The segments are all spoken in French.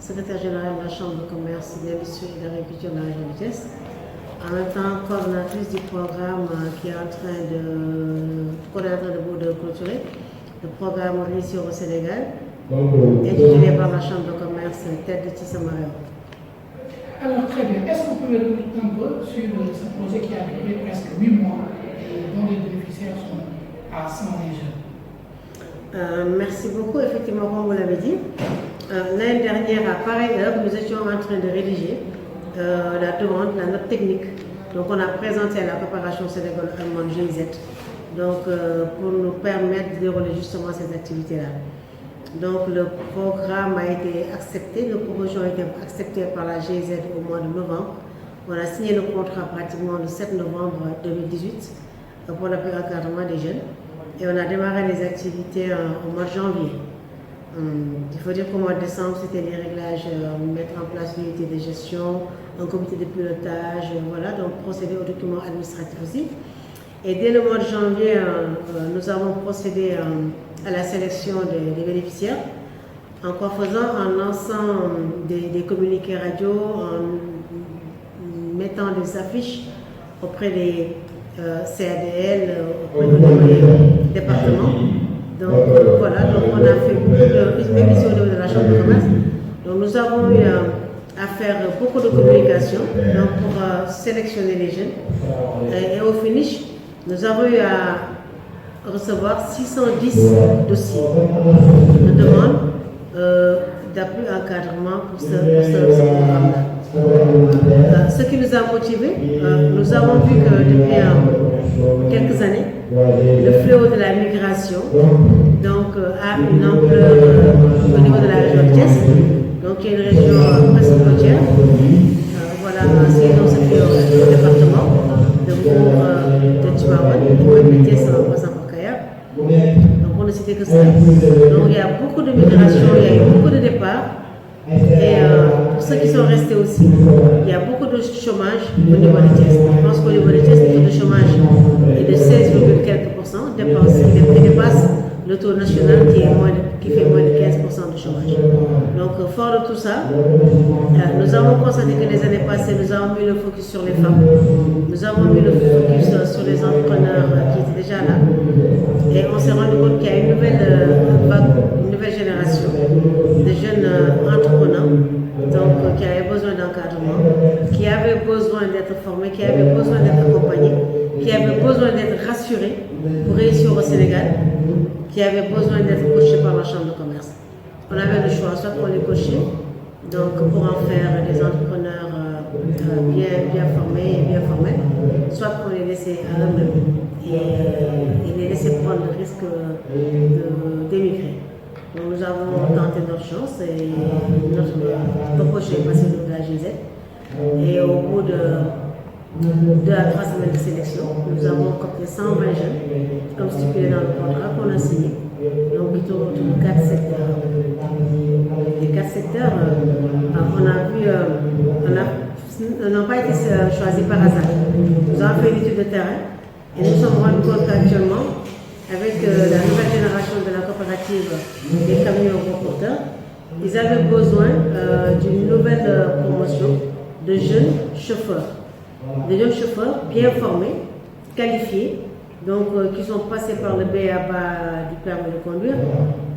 secrétaire générale de la Chambre de commerce, d'industrie et d'agriculture de la région de Thiès. En même temps, coordonnatrice du programme qui est en train de clôturer, le programme Réussir au Sénégal, étudié par la Chambre de commerce Tête de Tissamara. Alors très bien, est-ce qu'on peut revenir un peu sur ce projet qui a duré presque 8 mois et dont les bénéficiaires sont à 120 jeunes? Merci beaucoup, effectivement, comme vous l'avez dit. L'année dernière, à pareille heure, nous étions en train de rédiger la demande, la note technique. Donc on a présenté à la coopération sénégalo-allemande GIZ, donc pour nous permettre de dérouler justement ces activités-là. Donc le programme a été accepté, le proposition a été acceptée par la GIZ au mois de novembre. On a signé le contrat pratiquement le 7 novembre 2018 pour l'encadrement des jeunes et on a démarré les activités au mois de janvier. Il faut dire qu'au mois de décembre, c'était les réglages, mettre en place l'unité de gestion, un comité de pilotage, voilà, donc procéder aux documents administratifs aussi. Et dès le mois de janvier, nous avons procédé à la sélection des bénéficiaires en faisant un ensemble des communiqués radio, en mettant des affiches auprès des CADL, auprès des départements. Donc voilà, donc on a fait beaucoup de ici au niveau de la Chambre de commerce. Donc nous avons eu à faire beaucoup de communication donc pour sélectionner les jeunes. Et au finish, nous avons eu à recevoir 610 dossiers de demande d'appui encadrement pour ce programme-là. Ce qui nous a motivés, nous avons vu que depuis quelques années, le fléau de la migration donc, a une ampleur au niveau de la région de Thiès. Donc il y a une région presque côtière. Voilà, sinon ce fléau au département de Mbour, de Tivaouane, et même de Thiès en passant par Kayar. Donc on ne citait que ça. Donc il y a beaucoup de migration, il y a eu beaucoup de départs. Et pour ceux qui sont restés aussi, il y a beaucoup de chômage au niveau de Thiès. Je pense qu'au niveau de Thiès, le taux de chômage est de 16, quelques %, qui dépasse le taux national qui fait moins de 15% de chômage. Donc, fort de tout ça, nous avons constaté que les années passées, nous avons mis le focus sur les femmes, nous avons mis le focus sur les entrepreneurs qui étaient déjà là, et on s'est rendu compte qu'il y a une nouvelle génération de jeunes entrepreneurs, donc qui avaient besoin d'encadrement, qui avaient besoin d'être formés, qui avaient besoin d'être accompagnés, qui avaient besoin d'être rassurés pour réussir au Sénégal, qui avaient besoin d'être coachés par la Chambre de commerce. On avait le choix, soit pour les coacher, donc pour en faire des entrepreneurs bien formés et bien formés, soit pour les laisser à eux-mêmes et les laisser prendre le risque d'émigrer. Donc nous avons tenté notre chance et notre projet est passé au GIZ. Et au bout de 2 à 3 semaines de sélection, nous avons coopté 120 jeunes, comme stipulé dans le contrat qu'on a signé. Donc il tourne autour de 4 secteurs. Les 4 secteurs, on a vu, n'ont pas été choisis par hasard. Nous avons fait une étude de terrain et nous nous sommes rendus compte qu'actuellement, avec la nouvelle génération de la coopérative des camions porteurs, ils avaient besoin d'une nouvelle promotion de jeunes chauffeurs. Des jeunes chauffeurs bien formés, qualifiés, donc qui sont passés par le BABA du permis de conduire.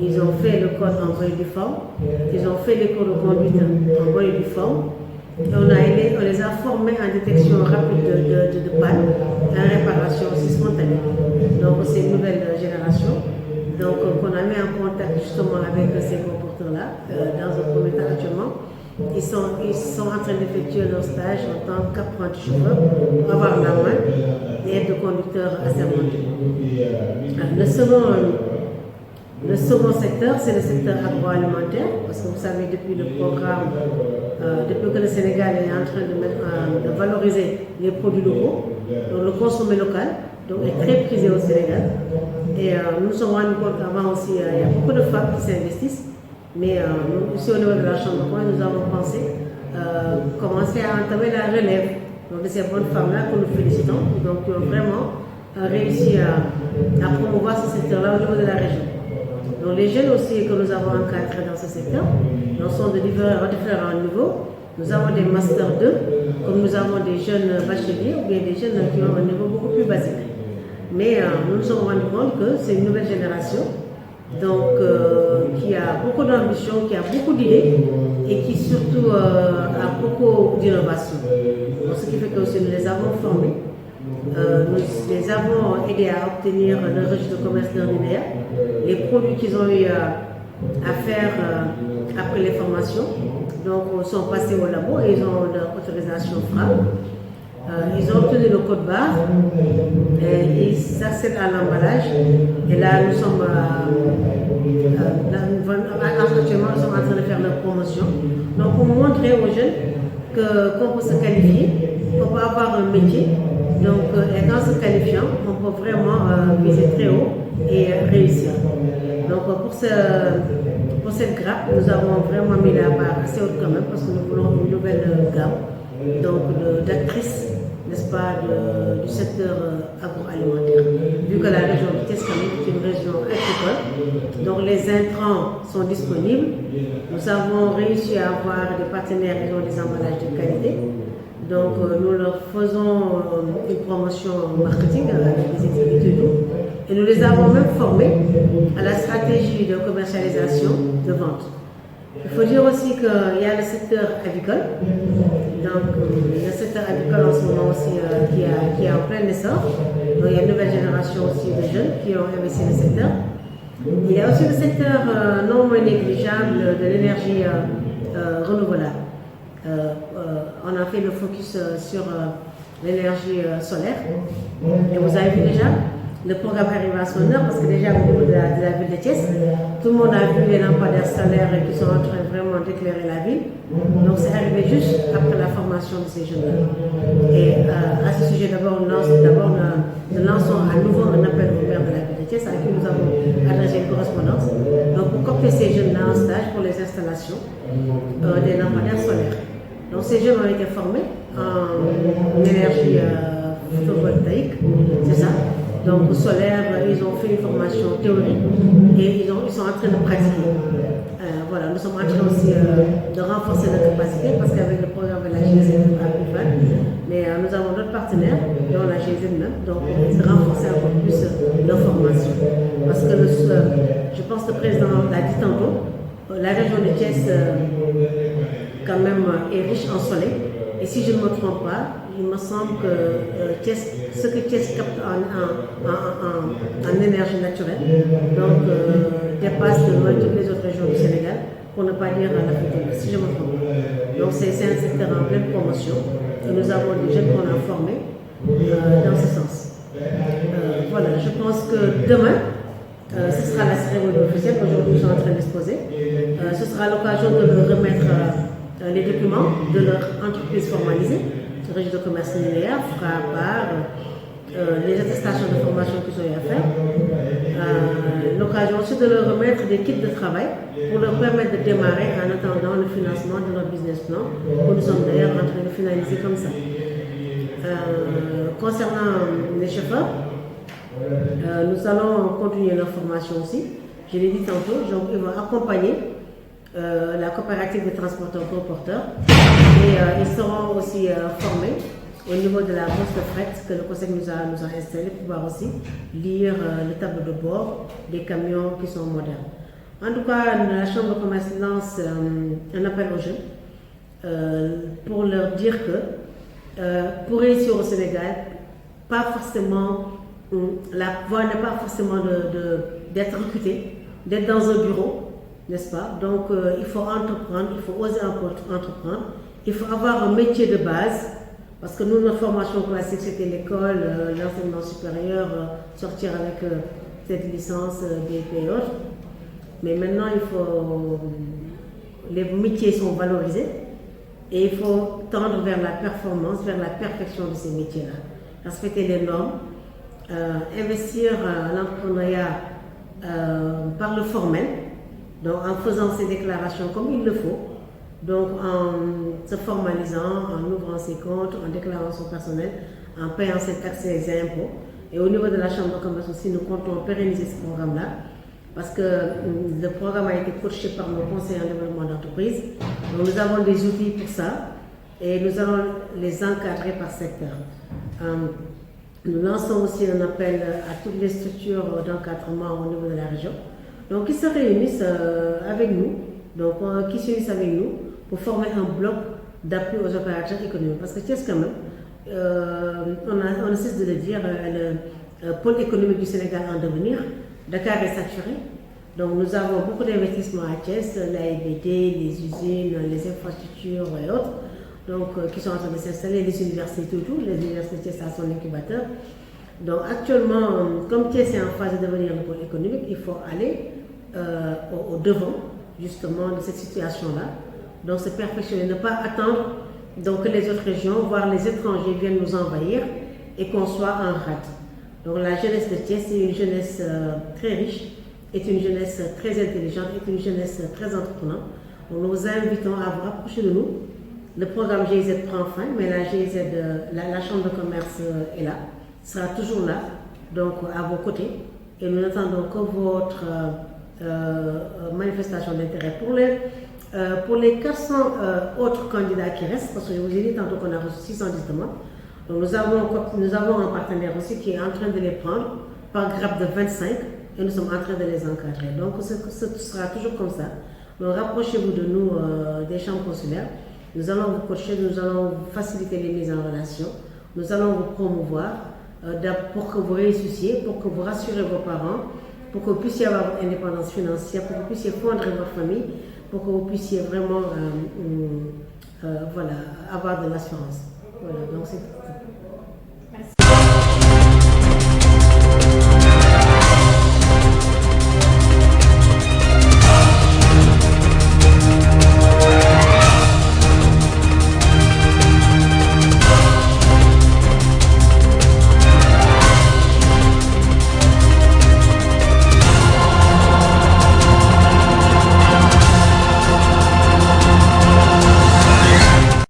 Ils ont fait le code en bonne et due forme, ils ont fait les cours de conduite en bonne et due forme. Et on les a formés en détection rapide de panne, en réparation aussi spontanée. Donc c'est une nouvelle génération. Donc on a mis en contact justement avec ces comporteurs-là dans un premier temps actuellement. Ils sont en train d'effectuer leur stage en tant qu'apprentis chauffeurs pour avoir la main et être conducteurs assermentés. Le second secteur, c'est le secteur agroalimentaire, parce que vous savez, depuis le programme, depuis que le Sénégal est en train de valoriser les produits locaux, donc le consommé local, donc est très prisé au Sénégal. Et nous nous sommes rendus compte qu'avant aussi, il y a beaucoup de femmes qui s'investissent. Mais ici au niveau de la Chambre de commerce, nous avons pensé commencer à entamer la relève donc, de ces bonnes femmes-là que nous félicitons, donc qui ont vraiment réussi à promouvoir ce secteur-là au niveau de la région. Donc les jeunes aussi que nous avons encadrés dans ce secteur, nous sont de différents niveaux. Nous avons des Master 2, comme nous avons des jeunes bacheliers ou bien des jeunes qui ont un niveau beaucoup plus basique. Mais nous nous sommes rendus compte que c'est une nouvelle génération donc, qui a beaucoup d'ambition, qui a beaucoup d'idées et qui surtout a beaucoup d'innovation. Ce qui fait que aussi nous les avons formés, nous les avons aidés à obtenir le registre de commerce de l'UNEA, les produits qu'ils ont eu à faire après les formations. Donc, sont passés au labo et ils ont leur autorisation FRA. Ils ont obtenu le code barre et ils s'accèdent à l'emballage. Et là, nous sommes actuellement nous sommes en train de faire leur promotion. Donc, pour montrer aux jeunes qu'on peut se qualifier, qu'on peut avoir un métier. Donc, et en se qualifiant, on peut vraiment viser très haut et réussir. Donc, pour cette grappe, nous avons vraiment mis la barre assez haute quand même parce que nous voulons une nouvelle gamme d'actrices, n'est-ce pas, du secteur agroalimentaire. Vu que la région de Thiès est une région agricole, donc les intrants sont disponibles. Nous avons réussi à avoir des partenaires qui ont des emballages de qualité. Donc nous leur faisons une promotion marketing avec des études et nous les avons même formés à la stratégie de commercialisation de vente. Il faut dire aussi qu'il y a le secteur avicole. Donc le secteur avicole en ce moment aussi qui est en plein essor. Donc il y a une nouvelle génération aussi de jeunes qui ont investi dans le secteur. Il y a aussi le secteur non moins négligeable de l'énergie renouvelable. On a fait le focus sur l'énergie solaire. Et vous avez vu déjà, le programme arrive à son heure parce que déjà au niveau de la ville de Thiès, tout le monde a vu les lampadaires solaires qui sont en train vraiment d'éclairer la ville. Donc c'est arrivé juste après la formation de ces jeunes-là. Et à ce sujet, d'abord, nous lançons à nouveau un appel au maire de la ville de Thiès avec qui nous avons adressé une correspondance. Donc pour coopter ces jeunes-là en stage pour les installations des lampadaires solaires. Donc ces jeunes ont été formés en énergie photovoltaïque, c'est ça. Donc solaire, ils ont fait une formation théorique et ils sont en train de pratiquer. Voilà, nous sommes en train aussi de renforcer notre capacité parce qu'avec le programme de la GIZ à Pufan, mais nous avons d'autres partenaires, dont la GIZ même, donc de renforcer encore plus leur formation. Parce que je pense que le président l'a dit tantôt, la région de Thiès quand même est riche en soleil. Et si je ne me trompe pas, il me semble que ce que Thiès capte en énergie naturelle donc, dépasse de loin toutes les autres régions du Sénégal, pour ne pas dire l'Afrique de l'Ouest, si je ne me trompe pas. Donc c'est un secteur en pleine promotion et nous avons des jeunes qu'on a formés dans ce sens. Voilà, je pense que demain, ce sera la cérémonie officielle qu'aujourd'hui nous sommes en train d'exposer. Ce sera l'occasion de leur remettre les documents de leur entreprise formalisée, le registre de commerce linéaire, fera par les attestations de formation qu'ils ont eu à faire. L'occasion aussi de leur remettre des kits de travail pour leur permettre de démarrer en attendant le financement de notre business plan, que nous sommes d'ailleurs en train de finaliser comme ça. Concernant les chauffeurs, nous allons continuer leur formation aussi. Je l'ai dit tantôt, donc ils vont accompagner la coopérative des transporteurs porteurs et ils seront aussi formés au niveau de la bourse de fret que le conseil nous a installé pour pouvoir aussi lire le tableau de bord des camions qui sont modernes. En tout cas, la Chambre de commerce lance un appel aux jeunes pour leur dire que pour réussir au Sénégal, pas forcément, la voie n'est pas forcément d'être recruté, d'être dans un bureau, n'est-ce pas? Donc il faut entreprendre, il faut oser entreprendre, il faut avoir un métier de base, parce que nous, notre formation classique, c'était l'école, l'enseignement supérieur, sortir avec cette licence, DEP et autres. Mais maintenant, les métiers sont valorisés et il faut tendre vers la performance, vers la perfection de ces métiers-là. Respecter les normes, investir l'entrepreneuriat par le formel, donc en faisant ses déclarations comme il le faut, donc en se formalisant, en ouvrant ses comptes, en déclarant son personnel, en payant ses taxes et ses impôts. Et au niveau de la Chambre de commerce aussi, nous comptons pérenniser ce programme-là parce que le programme a été coaché par nos conseillers en développement d'entreprise. Donc nous avons des outils pour ça et nous allons les encadrer par secteur. Nous lançons aussi un appel à toutes les structures d'encadrement au niveau de la région, donc qui se réunissent avec nous, donc qui s'unissent avec nous pour former un bloc d'appui aux opérateurs économiques. Parce que Thiès quand même, on ne cesse de le dire, le pôle économique du Sénégal en devenir, Dakar est saturé. Donc nous avons beaucoup d'investissements à Thiès, l'AIBD, les usines, les infrastructures et autres, donc, qui sont en train de s'installer, les universités autour, les universités Thiès à son incubateur. Donc actuellement, comme Thiès est en phase de devenir le pôle économique, il faut aller au devant justement de cette situation-là. Donc se perfectionner, ne pas attendre donc, que les autres régions, voire les étrangers viennent nous envahir et qu'on soit en rade. Donc la jeunesse de Thiès est une jeunesse très riche, est une jeunesse très intelligente, est une jeunesse très entreprenante. Donc, nous vous invitons à vous rapprocher de nous. Le programme GIZ prend fin, mais la GIZ, la Chambre de commerce est là, sera toujours là, donc à vos côtés. Et nous n'attendons que votre manifestation d'intérêt. Pour les 400 autres candidats qui restent, parce que je vous ai dit tantôt qu'on a reçu 610 demandes, donc nous avons un partenaire aussi qui est en train de les prendre par grappe de 25 et nous sommes en train de les encadrer. Donc ce sera toujours comme ça. Donc rapprochez-vous de nous des chambres consulaires. Nous allons vous coacher, nous allons vous faciliter les mises en relation, nous allons vous promouvoir pour que vous réussissiez, pour que vous rassurez vos parents, pour que vous puissiez avoir votre indépendance financière, pour que vous puissiez fondre votre famille, pour que vous puissiez vraiment voilà, avoir de l'assurance. Voilà, donc c'est